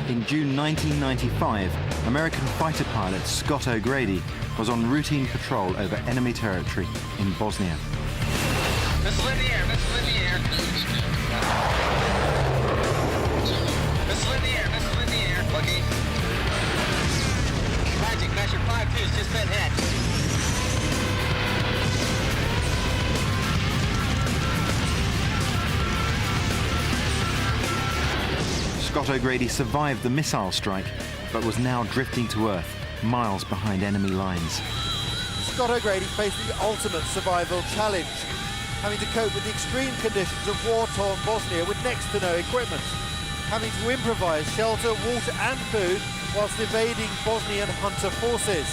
In June 1995, American fighter pilot Scott O'Grady was on routine patrol over enemy territory in Bosnia. Missile in the air, missile in the air. Missile in the air, missile in the air. Looking. Magic measure 5-2's just been hit. Scott O'Grady survived the missile strike, but was now drifting to Earth, miles behind enemy lines. Scott O'Grady faced the ultimate survival challenge, having to cope with the extreme conditions of war-torn Bosnia with next to no equipment, having to improvise shelter, water and food whilst evading Bosnian hunter forces.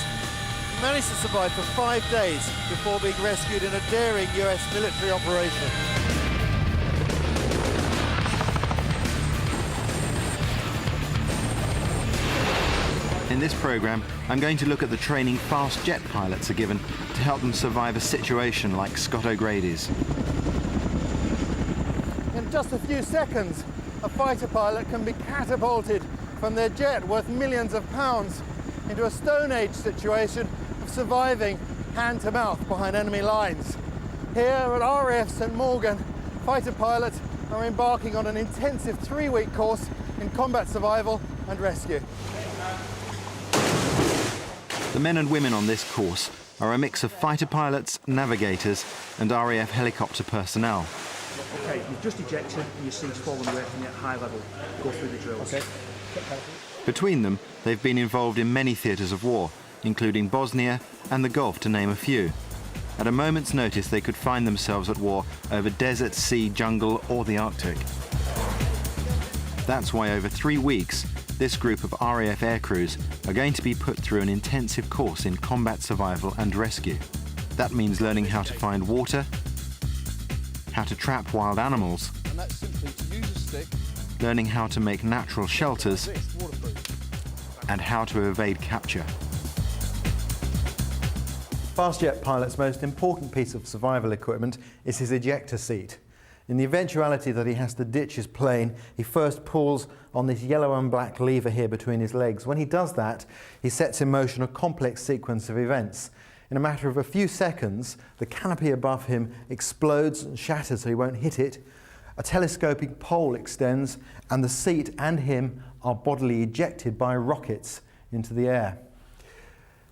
He managed to survive for 5 days before being rescued in a daring US military operation. In this programme, I'm going to look at the training fast jet pilots are given to help them survive a situation like Scott O'Grady's. In just a few seconds, a fighter pilot can be catapulted from their jet worth millions of pounds into a Stone Age situation of surviving hand-to-mouth behind enemy lines. Here at RAF St Morgan, fighter pilots are embarking on an intensive 3-week course in combat survival and rescue. The men and women on this course are a mix of fighter pilots, navigators and RAF helicopter personnel. Okay, you've just ejected and your seat's fallen away from you at high level. Go through the drills. Okay. Between them, they've been involved in many theatres of war, including Bosnia and the Gulf, to name a few. At a moment's notice, they could find themselves at war over desert, sea, jungle or the Arctic. That's why over 3 weeks, this group of RAF aircrews are going to be put through an intensive course in combat survival and rescue. That means learning how to find water, how to trap wild animals, And that's simply to use a stick. learning how to make natural shelters, It's waterproof. and how to evade capture. Fast jet pilot's most important piece of survival equipment is his ejector seat. In the eventuality that he has to ditch his plane, he first pulls on this yellow and black lever here between his legs. When he does that, he sets in motion a complex sequence of events. In a matter of a few seconds, the canopy above him explodes and shatters so he won't hit it. A telescoping pole extends, and the seat and him are bodily ejected by rockets into the air.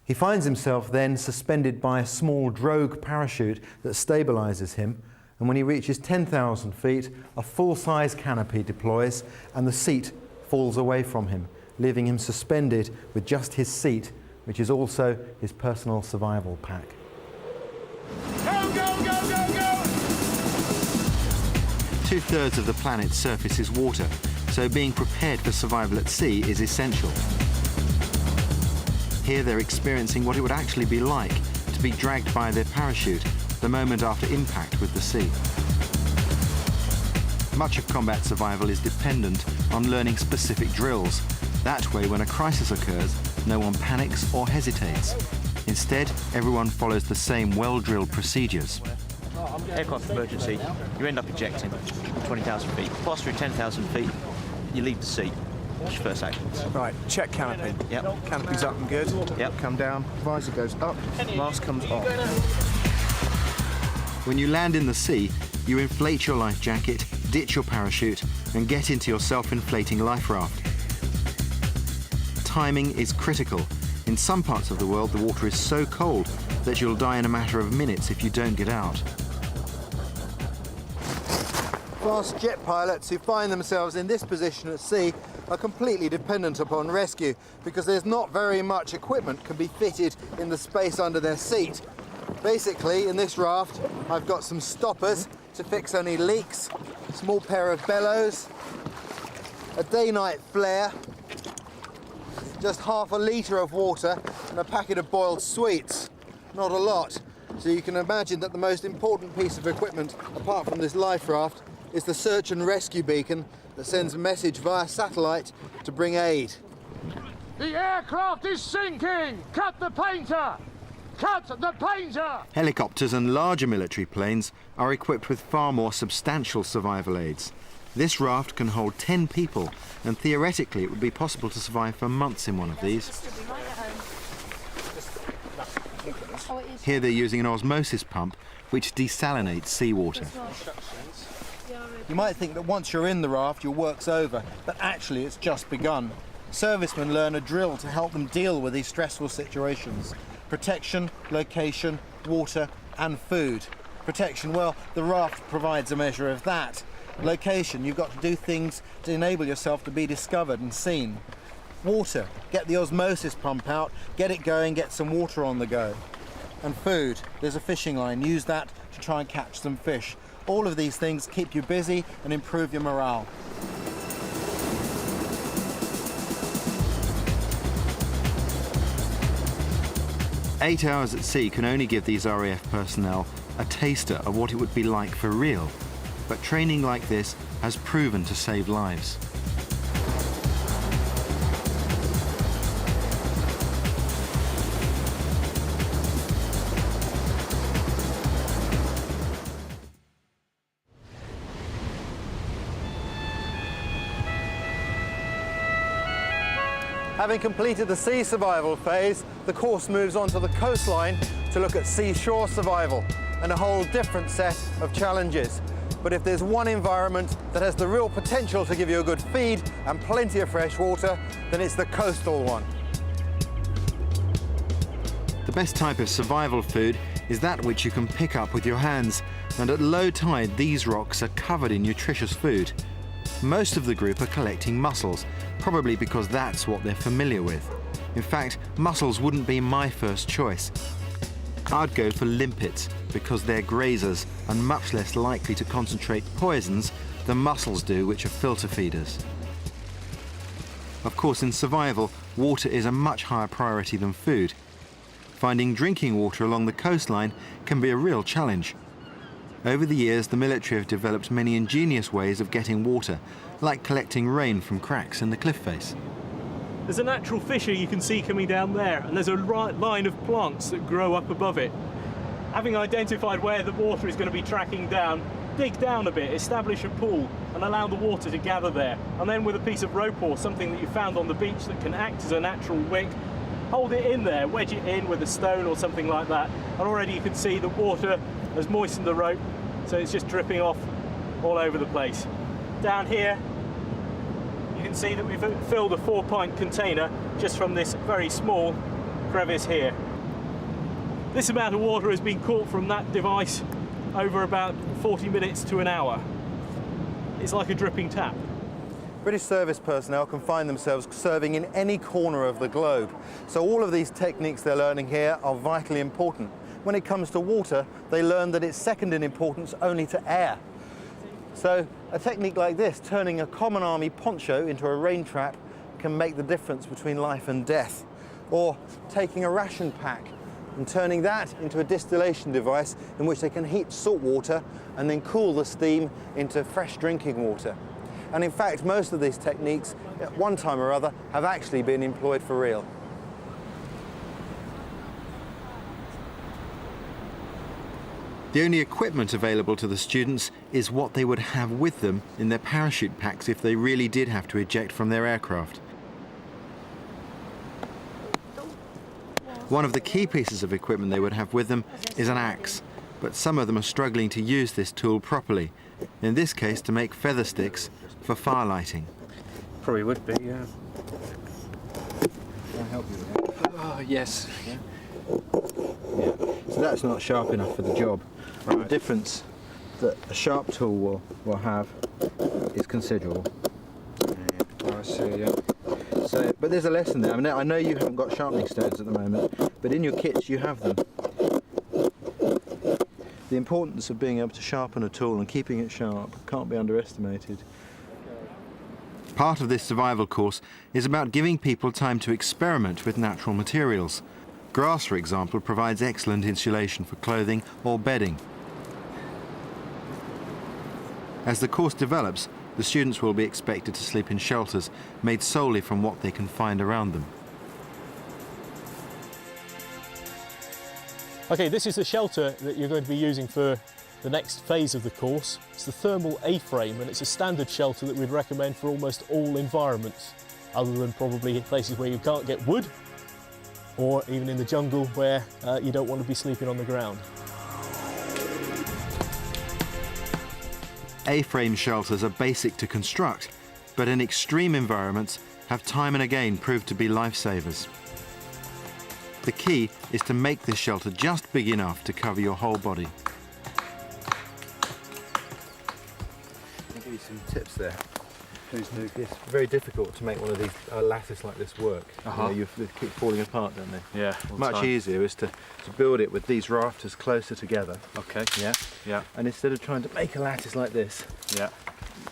He finds himself then suspended by a small drogue parachute that stabilises him, and when he reaches 10,000 feet, a full-size canopy deploys and the seat falls away from him, leaving him suspended with just his seat, which is also his personal survival pack. Go, go, go, go, go! 2/3 of the planet's surface is water, so being prepared for survival at sea is essential. Here they're experiencing what it would actually be like to be dragged by their parachute the moment after impact with the sea. Much of combat survival is dependent on learning specific drills. That way, when a crisis occurs, no one panics or hesitates. Instead, everyone follows the same well-drilled procedures. Aircraft emergency, you end up ejecting 20,000 feet. Pass through 10,000 feet, you leave the seat. What's your first action? Right, check canopy. Yep. Canopy's up and good. Yep. Come down, visor goes up, mask comes off. When you land in the sea, you inflate your life jacket, ditch your parachute, and get into your self-inflating life raft. Timing is critical. In some parts of the world, the water is so cold that you'll die in a matter of minutes if you don't get out. Fast jet pilots who find themselves in this position at sea are completely dependent upon rescue because there's not very much equipment can be fitted in the space under their seat. Basically, in this raft, I've got some stoppers to fix any leaks, a small pair of bellows, a day-night flare, just half a litre of water and a packet of boiled sweets. Not a lot. So you can imagine that the most important piece of equipment, apart from this life raft, is the search and rescue beacon that sends a message via satellite to bring aid. The aircraft is sinking! Cut the painter! Cut the painter! Helicopters and larger military planes are equipped with far more substantial survival aids. This raft can hold 10 people, and theoretically it would be possible to survive for months in one of these. Here they're using an osmosis pump which desalinates seawater. You might think that once you're in the raft your work's over, but actually it's just begun. Servicemen learn a drill to help them deal with these stressful situations. Protection, location, water and food. Protection, well, the raft provides a measure of that. Location, you've got to do things to enable yourself to be discovered and seen. Water, get the osmosis pump out, get it going, get some water on the go. And food, there's a fishing line, use that to try and catch some fish. All of these things keep you busy and improve your morale. "8 hours at sea can only give these RAF personnel a taster of what it would be like for real. But training like this has proven to save lives. Having completed the sea survival phase, the course moves on to the coastline to look at seashore survival and a whole different set of challenges. But if there's one environment that has the real potential to give you a good feed and plenty of fresh water, then it's the coastal one. The best type of survival food is that which you can pick up with your hands, and at low tide these rocks are covered in nutritious food. Most of the group are collecting mussels, probably because that's what they're familiar with. In fact, mussels wouldn't be my first choice. I'd go for limpets because they're grazers and much less likely to concentrate poisons than mussels do, which are filter feeders. Of course, in survival, water is a much higher priority than food. Finding drinking water along the coastline can be a real challenge. Over the years, the military have developed many ingenious ways of getting water, like collecting rain from cracks in the cliff face. There's a natural fissure you can see coming down there, and there's a line of plants that grow up above it. Having identified where the water is going to be tracking down, dig down a bit, establish a pool, and allow the water to gather there. And then with a piece of rope or something that you found on the beach that can act as a natural wick, hold it in there, wedge it in with a stone or something like that, and already you can see the water has moistened the rope, so it's just dripping off all over the place. Down here, you can see that we've filled a 4-pint container just from this very small crevice here. This amount of water has been caught from that device over about 40 minutes to an hour. It's like a dripping tap. British service personnel can find themselves serving in any corner of the globe. So all of these techniques they're learning here are vitally important. When it comes to water, they learn that it's second in importance only to air. So a technique like this, turning a common army poncho into a rain trap, can make the difference between life and death. Or taking a ration pack and turning that into a distillation device in which they can heat salt water and then cool the steam into fresh drinking water. And in fact, most of these techniques, at one time or other, have actually been employed for real. The only equipment available to the students is what they would have with them in their parachute packs if they really did have to eject from their aircraft. One of the key pieces of equipment they would have with them is an axe, but some of them are struggling to use this tool properly, in this case to make feather sticks for fire lighting. Probably would be, yeah. Can I help you with that? Oh, yes. Yeah. So that's not sharp enough for the job. Right. The difference that a sharp tool will have is considerable. I see, yeah. So, but there's a lesson there. I know you haven't got sharpening stones at the moment, but in your kits you have them. The importance of being able to sharpen a tool and keeping it sharp can't be underestimated. Part of this survival course is about giving people time to experiment with natural materials. Grass, for example, provides excellent insulation for clothing or bedding. As the course develops, the students will be expected to sleep in shelters made solely from what they can find around them. Okay, this is the shelter that you're going to be using for the next phase of the course. It's the thermal A-frame, and it's a standard shelter that we'd recommend for almost all environments, other than probably places where you can't get wood, or even in the jungle where you don't want to be sleeping on the ground. A-frame shelters are basic to construct, but in extreme environments have time and again proved to be lifesavers. The key is to make this shelter just big enough to cover your whole body. I'll give you some tips there. It's very difficult to make one of these lattice like this work. They keep falling apart, don't they? Yeah. Much easier is to build it with these rafters closer together. Okay. Yeah. Yeah. And instead of trying to make a lattice like this, Yeah.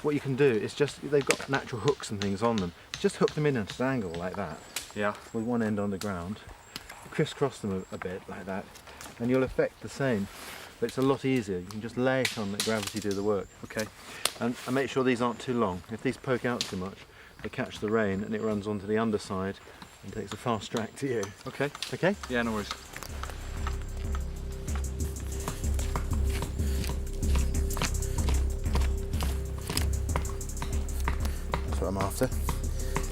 what you can do is just, they've got natural hooks and things on them. Just hook them in at an angle like that, Yeah. with one end on the ground. Crisscross them a bit like that, and you'll affect the same. But it's a lot easier. You can just lay it on, let gravity do the work. Okay. And make sure these aren't too long. If these poke out too much, they catch the rain and it runs onto the underside and takes a fast track to you. Okay. Okay? Yeah, no worries. That's what I'm after.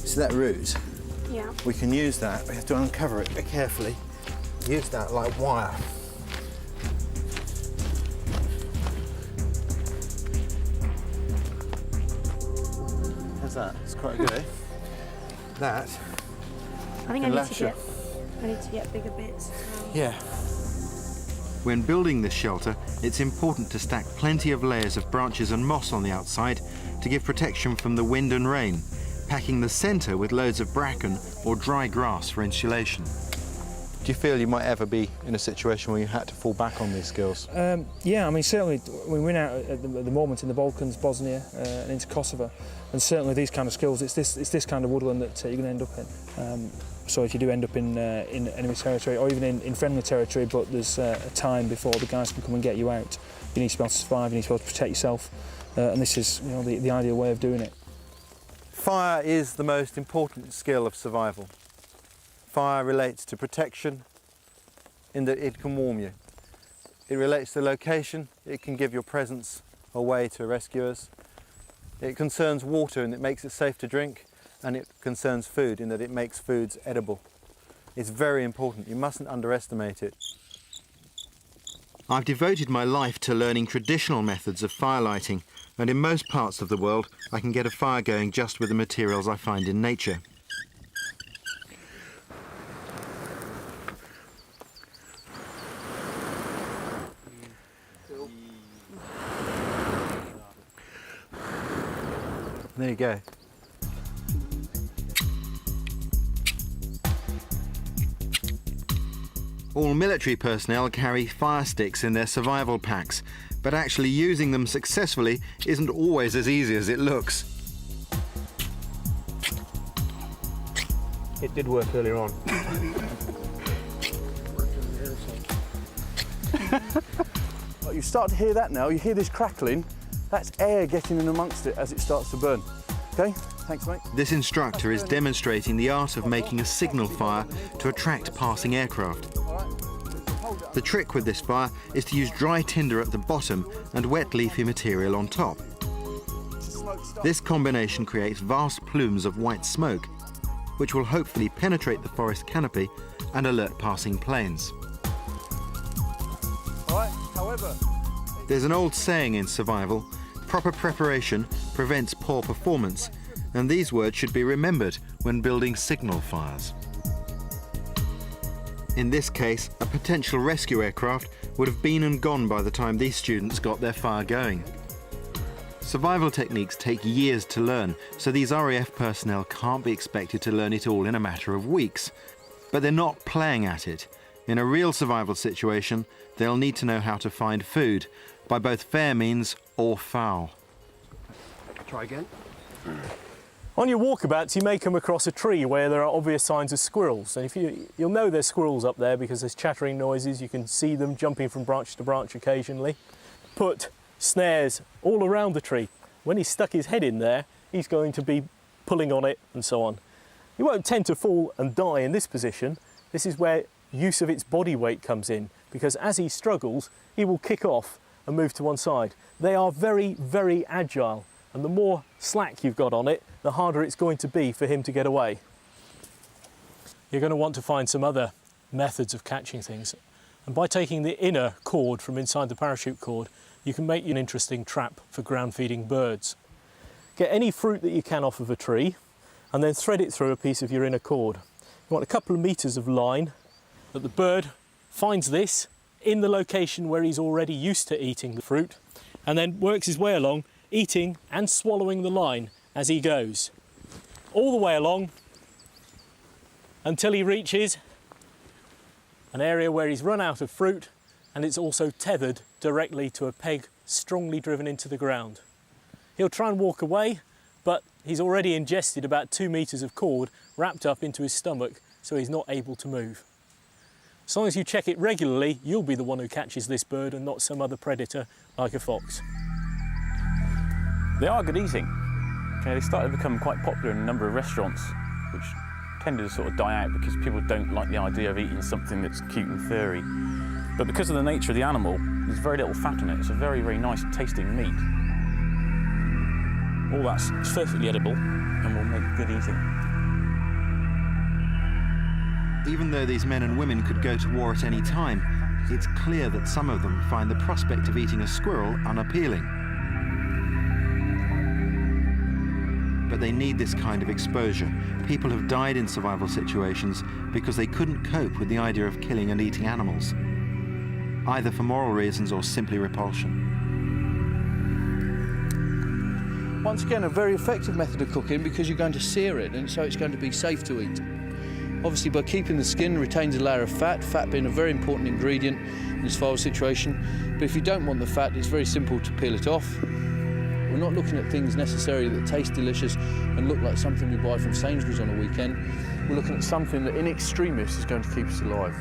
See that root? Yeah. We can use that. We have to uncover it very carefully. Use that like wire. How's that? It's quite good, eh? That. I think can I lash it. need to get bigger bits as well. Yeah. When building this shelter, it's important to stack plenty of layers of branches and moss on the outside to give protection from the wind and rain, packing the centre with loads of bracken or dry grass for insulation. Do you feel you might ever be in a situation where you had to fall back on these skills? Yeah, I mean, certainly we went out at the moment in the Balkans, Bosnia, and into Kosovo, and certainly these kind of skills, it's this kind of woodland that you're going to end up in. So if you do end up in enemy territory, or even in friendly territory, but there's a time before the guys can come and get you out, you need to be able to survive, you need to be able to protect yourself, and this is, you know, the ideal way of doing it. Fire is the most important skill of survival. Fire relates to protection in that it can warm you. It relates to location, it can give your presence away to rescuers. It concerns water in that it makes it safe to drink, and it concerns food in that it makes foods edible. It's very important, you mustn't underestimate it. I've devoted my life to learning traditional methods of fire lighting, and in most parts of the world I can get a fire going just with the materials I find in nature. There you go. All military personnel carry fire sticks in their survival packs, but actually using them successfully isn't always as easy as it looks. It did work earlier on. You start to hear that now, you hear this crackling, that's air getting in amongst it as it starts to burn. Okay, thanks mate. This instructor is demonstrating the art of making a signal fire to attract passing aircraft. The trick with this fire is to use dry tinder at the bottom and wet leafy material on top. This combination creates vast plumes of white smoke, which will hopefully penetrate the forest canopy and alert passing planes. However, There's an old saying in survival: proper preparation prevents poor performance, and these words should be remembered when building signal fires. In this case, a potential rescue aircraft would have been and gone by the time these students got their fire going. Survival techniques take years to learn, so these RAF personnel can't be expected to learn it all in a matter of weeks. But they're not playing at it. In a real survival situation, they'll need to know how to find food, by both fair means or foul. Try again. On your walkabouts, you may come across a tree where there are obvious signs of squirrels, and you'll know there's squirrels up there because there's chattering noises. You can see them jumping from branch to branch occasionally. Put snares all around the tree. When he's stuck his head in there, he's going to be pulling on it and so on. He won't tend to fall and die in this position. This is where use of its body weight comes in, because as he struggles, he will kick off and move to one side. They are very, very agile, and the more slack you've got on it, the harder it's going to be for him to get away. You're going to want to find some other methods of catching things, and by taking the inner cord from inside the parachute cord, you can make an interesting trap for ground-feeding birds. Get any fruit that you can off of a tree, and then thread it through a piece of your inner cord. You want a couple of meters of line that the bird finds this in the location where he's already used to eating the fruit, and then works his way along, eating and swallowing the line as he goes, all the way along until he reaches an area where he's run out of fruit, and it's also tethered directly to a peg strongly driven into the ground. He'll try and walk away, but he's already ingested about 2 meters of cord wrapped up into his stomach, so he's not able to move. As long as you check it regularly, you'll be the one who catches this bird and not some other predator like a fox. They are good eating. They started to become quite popular in a number of restaurants, which tended to sort of die out because people don't like the idea of eating something that's cute and furry. But because of the nature of the animal, there's very little fat on it. It's a very, very nice tasting meat. All that's perfectly edible and will make good eating. Even though these men and women could go to war at any time, it's clear that some of them find the prospect of eating a squirrel unappealing. But they need this kind of exposure. People have died in survival situations because they couldn't cope with the idea of killing and eating animals, either for moral reasons or simply repulsion. Once again, a very effective method of cooking because you're going to sear it, and so it's going to be safe to eat. Obviously, by keeping the skin, retains a layer of fat, fat being a very important ingredient in this survival situation. But if you don't want the fat, it's very simple to peel it off. We're not looking at things necessarily that taste delicious and look like something we buy from Sainsbury's on a weekend. We're looking at something that in extremis is going to keep us alive.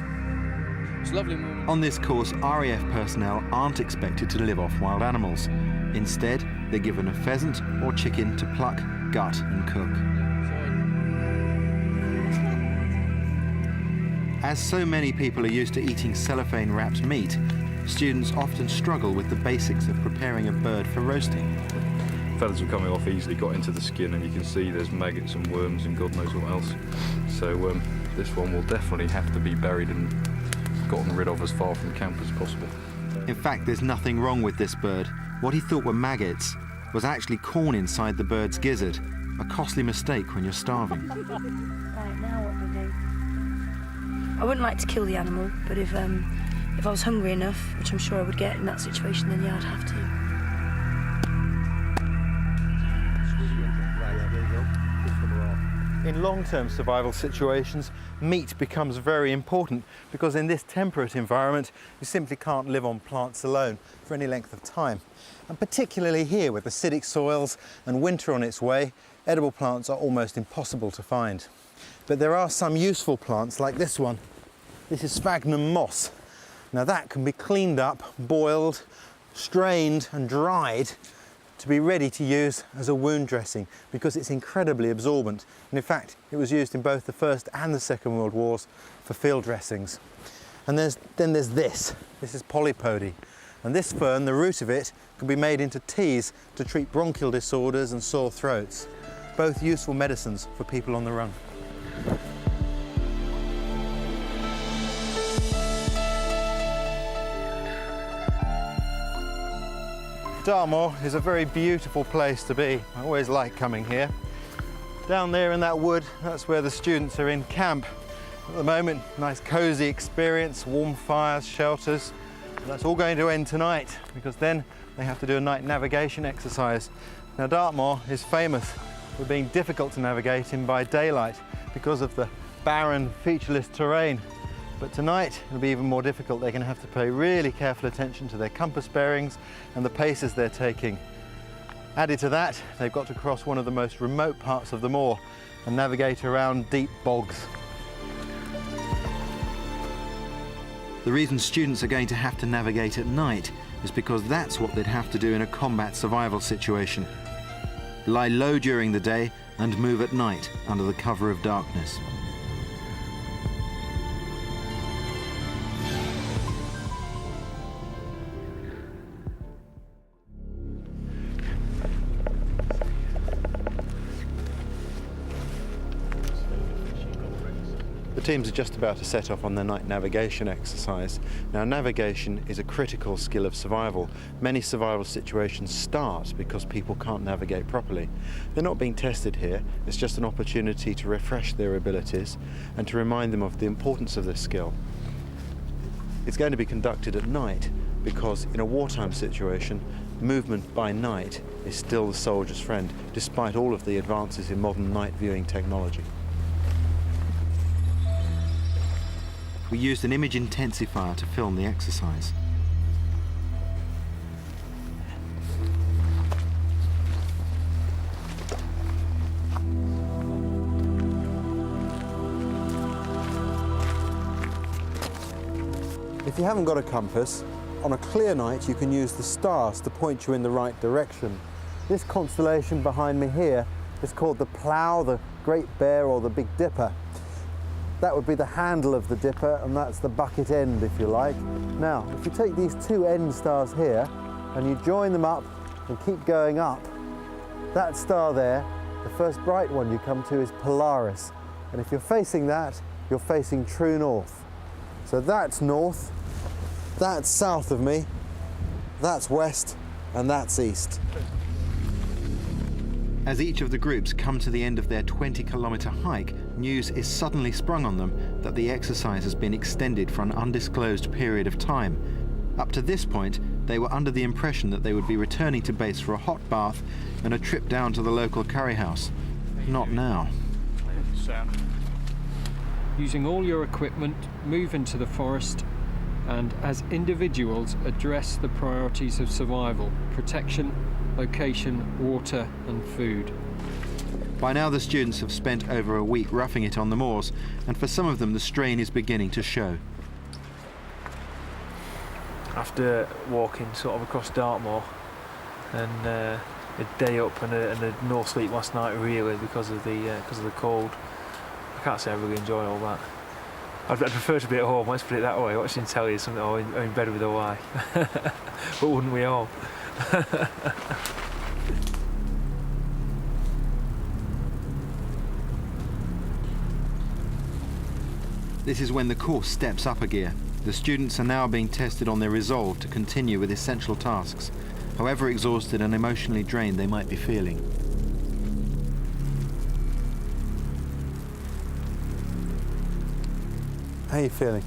It's lovely. On this course, RAF personnel aren't expected to live off wild animals. Instead, they're given a pheasant or chicken to pluck, gut and cook. As so many people are used to eating cellophane-wrapped meat, students often struggle with the basics of preparing a bird for roasting. Feathers are coming off easily, got into the skin, and you can see there's maggots and worms and God knows what else. So this one will definitely have to be buried and gotten rid of as far from camp as possible. In fact, there's nothing wrong with this bird. What he thought were maggots was actually corn inside the bird's gizzard, a costly mistake when you're starving. Right, now what we do? I wouldn't like to kill the animal, but if I was hungry enough, which I'm sure I would get in that situation, then yeah, I'd have to. In long-term survival situations, meat becomes very important because in this temperate environment, you simply can't live on plants alone for any length of time. And particularly here with acidic soils and winter on its way, edible plants are almost impossible to find. But there are some useful plants like this one. This is sphagnum moss. Now that can be cleaned up, boiled, strained and dried to be ready to use as a wound dressing because it's incredibly absorbent. And in fact, it was used in both the First and the Second World Wars for field dressings. And then there's this. This is polypody. And this fern, the root of it, can be made into teas to treat bronchial disorders and sore throats. Both useful medicines for people on the run. Dartmoor is a very beautiful place to be. I always like coming here. Down there in that wood, that's where the students are in camp. At the moment, nice cosy experience, warm fires, shelters. And that's all going to end tonight because then they have to do a night navigation exercise. Now Dartmoor is famous for being difficult to navigate in by daylight because of the barren, featureless terrain. But tonight it'll be even more difficult. They're going to have to pay really careful attention to their compass bearings and the paces they're taking. Added to that, they've got to cross one of the most remote parts of the moor and navigate around deep bogs. The reason students are going to have to navigate at night is because that's what they'd have to do in a combat survival situation. Lie low during the day and move at night under the cover of darkness. teams are just about to set off on their night navigation exercise. Now, navigation is a critical skill of survival. Many survival situations start because people can't navigate properly. They're not being tested here. It's just an opportunity to refresh their abilities and to remind them of the importance of this skill. It's going to be conducted at night because in a wartime situation, movement by night is still the soldier's friend, despite all of the advances in modern night viewing technology. We used an image intensifier to film the exercise. If you haven't got a compass, on a clear night you can use the stars to point you in the right direction. This constellation behind me here is called the Plough, the Great Bear or the Big Dipper. That would be the handle of the dipper, and that's the bucket end, if you like. Now, if you take these two end stars here and you join them up and keep going up, that star there, the first bright one you come to, is Polaris. And if you're facing that, you're facing true north. So that's north, that's south of me, that's west, and that's east. As each of the groups come to the end of their 20-kilometre hike, news is suddenly sprung on them that the exercise has been extended for an undisclosed period of time. Up to this point, they were under the impression that they would be returning to base for a hot bath and a trip down to the local curry house. Not now. Using all your equipment, move into the forest and as individuals address the priorities of survival: protection, location, water and food. By now the students have spent over a week roughing it on the moors, and for some of them the strain is beginning to show. After walking sort of across Dartmoor and a day up and no sleep last night really because of the cold, I can't say I really enjoy all that. I'd prefer to be at home, let's put it that way, watching telly or something, or in bed with a wife. But wouldn't we all? This is when the course steps up a gear. The students are now being tested on their resolve to continue with essential tasks, however exhausted and emotionally drained they might be feeling. How are you feeling?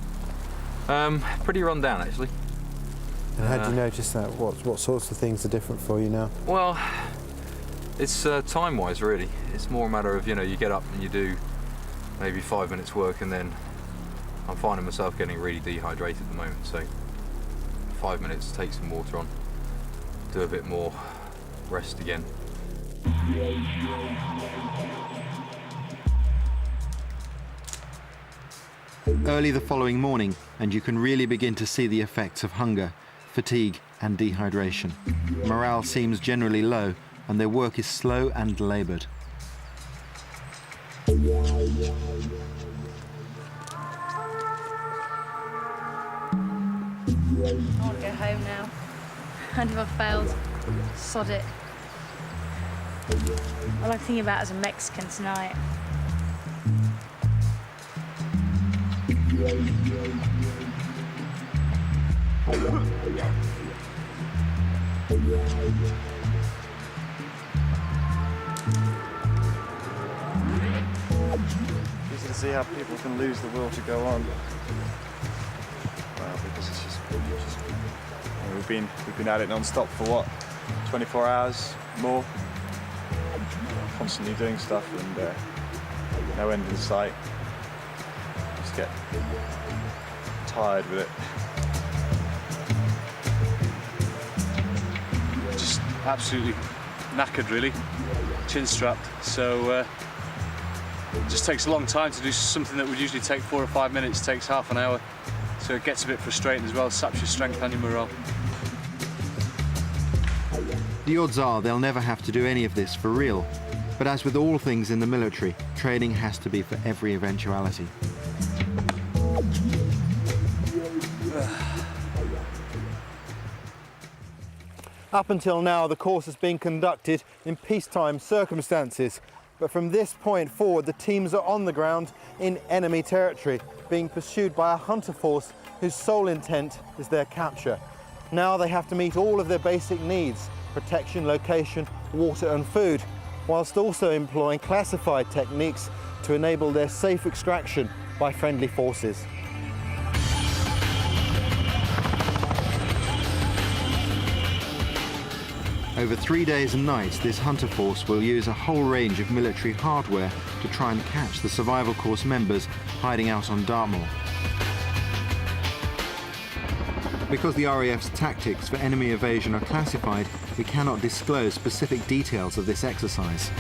Pretty run down, actually. And how do you notice that? What sorts of things are different for you now? Well, it's time-wise, really. It's more a matter of, you get up and you do maybe 5 minutes work, and then I'm finding myself getting really dehydrated at the moment, so 5 minutes, take some water on, do a bit more, rest again. Early the following morning, and you can really begin to see the effects of hunger, fatigue and dehydration. Morale seems generally low, and their work is slow and laboured. I want to go home now. And if I failed, sod it. All I'm thinking about is a Mexican tonight. You can see how people can lose the will to go on. Well, because it's just we've been at it non-stop for what, 24 hours more, constantly doing stuff, and no end in sight. Just get tired with it. Just absolutely knackered, really, chin strapped. So it just takes a long time to do something that would usually take 4 or 5 minutes, takes half an hour. So it gets a bit frustrating as well, saps your strength and your morale. The odds are they'll never have to do any of this for real. But as with all things in the military, training has to be for every eventuality. Up until now, the course has been conducted in peacetime circumstances. But from this point forward, the teams are on the ground in enemy territory, being pursued by a hunter force whose sole intent is their capture. Now they have to meet all of their basic needs: protection, location, water and food, whilst also employing classified techniques to enable their safe extraction by friendly forces. Over 3 days and nights, this hunter force will use a whole range of military hardware to try and catch the survival course members hiding out on Dartmoor. Because the RAF's tactics for enemy evasion are classified, we cannot disclose specific details of this exercise.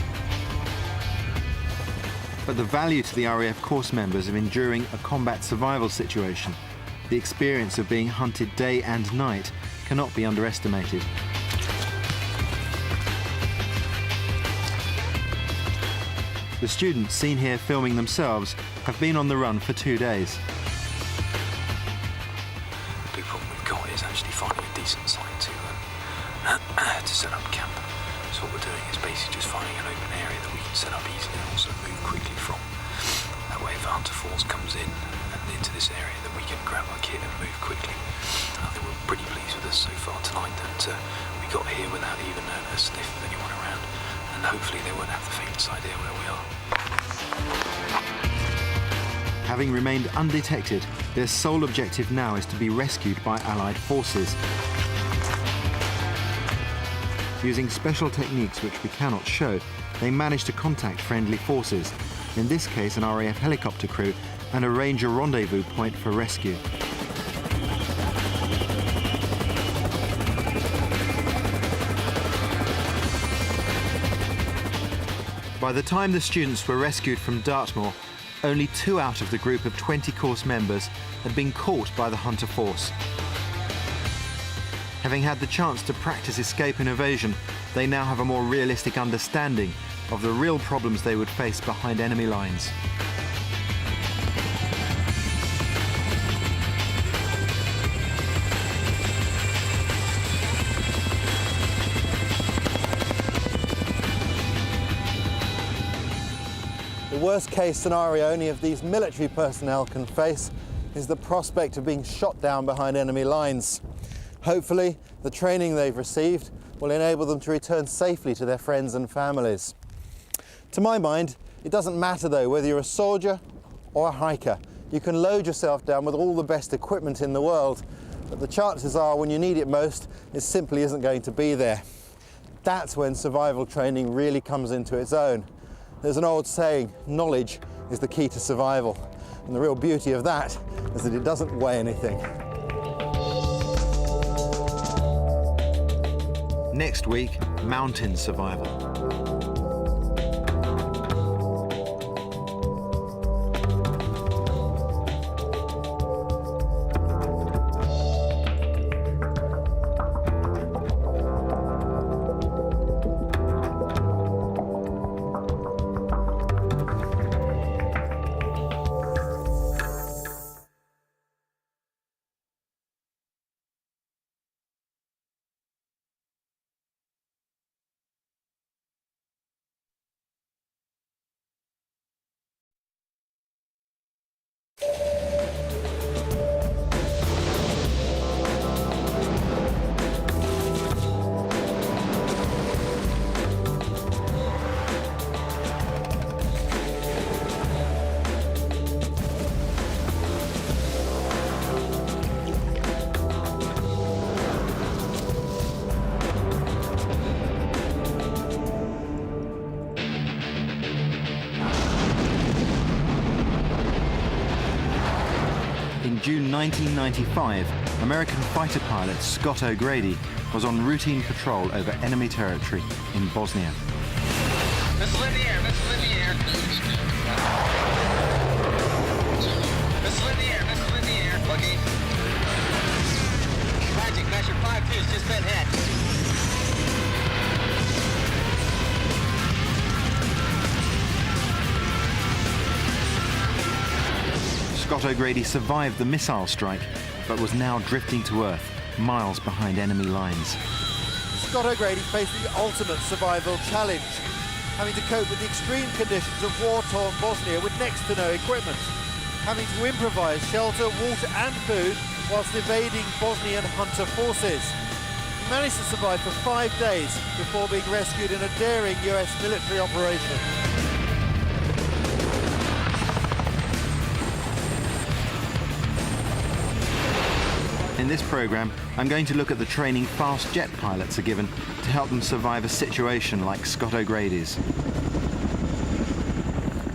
But the value to the RAF course members of enduring a combat survival situation, the experience of being hunted day and night, cannot be underestimated. The students seen here filming themselves have been on the run for 2 days. The big problem we've got is actually finding a decent site to set up camp. So what we're doing is basically just finding an open area that we can set up easily and also move quickly from. That way if a hunter force comes in and into this area, then we can grab our kit and move quickly. I think we're pretty pleased with this so far tonight that we got here without even a sniff of anyone around. And hopefully they won't have the faintest idea where we are. Having remained undetected, their sole objective now is to be rescued by Allied forces. Using special techniques which we cannot show, they manage to contact friendly forces, in this case an RAF helicopter crew, and arrange a rendezvous point for rescue. By the time the students were rescued from Dartmoor, only 2 out of the group of 20 course members had been caught by the hunter force. Having had the chance to practice escape and evasion, they now have a more realistic understanding of the real problems they would face behind enemy lines. The worst case scenario any of these military personnel can face is the prospect of being shot down behind enemy lines. Hopefully, the training they've received will enable them to return safely to their friends and families. To my mind, it doesn't matter though whether you're a soldier or a hiker. You can load yourself down with all the best equipment in the world, but the chances are when you need it most, it simply isn't going to be there. That's when survival training really comes into its own. There's an old saying, knowledge is the key to survival. And the real beauty of that is that it doesn't weigh anything. Next week, mountain survival. In June 1995, American fighter pilot Scott O'Grady was on routine patrol over enemy territory in Bosnia. Missile in the air, missile in the air. Missile in the air, missile in the air. Looking. Magic, measure 5-2's just been hit. Scott O'Grady survived the missile strike, but was now drifting to Earth, miles behind enemy lines. Scott O'Grady faced the ultimate survival challenge. having to cope with the extreme conditions of war-torn Bosnia with next to no equipment, having to improvise shelter, water and food whilst evading Bosnian hunter forces. He managed to survive for 5 days before being rescued in a daring US military operation. In this programme, I'm going to look at the training fast jet pilots are given to help them survive a situation like Scott O'Grady's.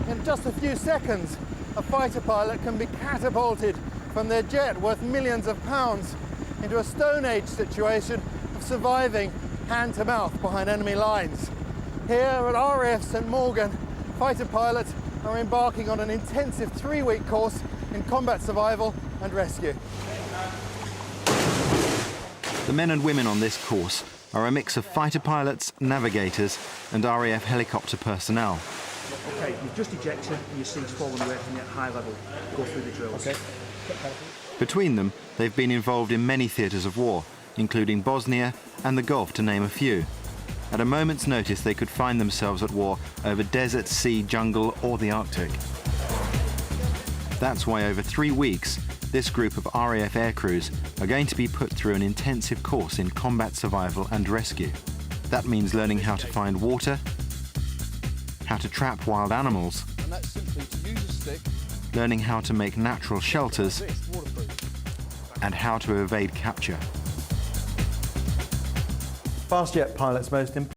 In just a few seconds, a fighter pilot can be catapulted from their jet worth millions of pounds into a Stone Age situation of surviving hand-to-mouth behind enemy lines. Here at RAF St Morgan, fighter pilots are embarking on an intensive 3-week course in combat survival and rescue. The men and women on this course are a mix of fighter pilots, navigators and RAF helicopter personnel. Okay, you've just ejected and your seat's fallen away from you at high level. Go through the drills. Okay. Between them, they've been involved in many theatres of war, including Bosnia and the Gulf, to name a few. At a moment's notice, they could find themselves at war over desert, sea, jungle or the Arctic. That's why over 3 weeks, this group of RAF aircrews are going to be put through an intensive course in combat survival and rescue. That means learning how to find water, how to trap wild animals, And that's simply to use a stick. learning how to make natural shelters, and how to evade capture. Fast jet pilots' most important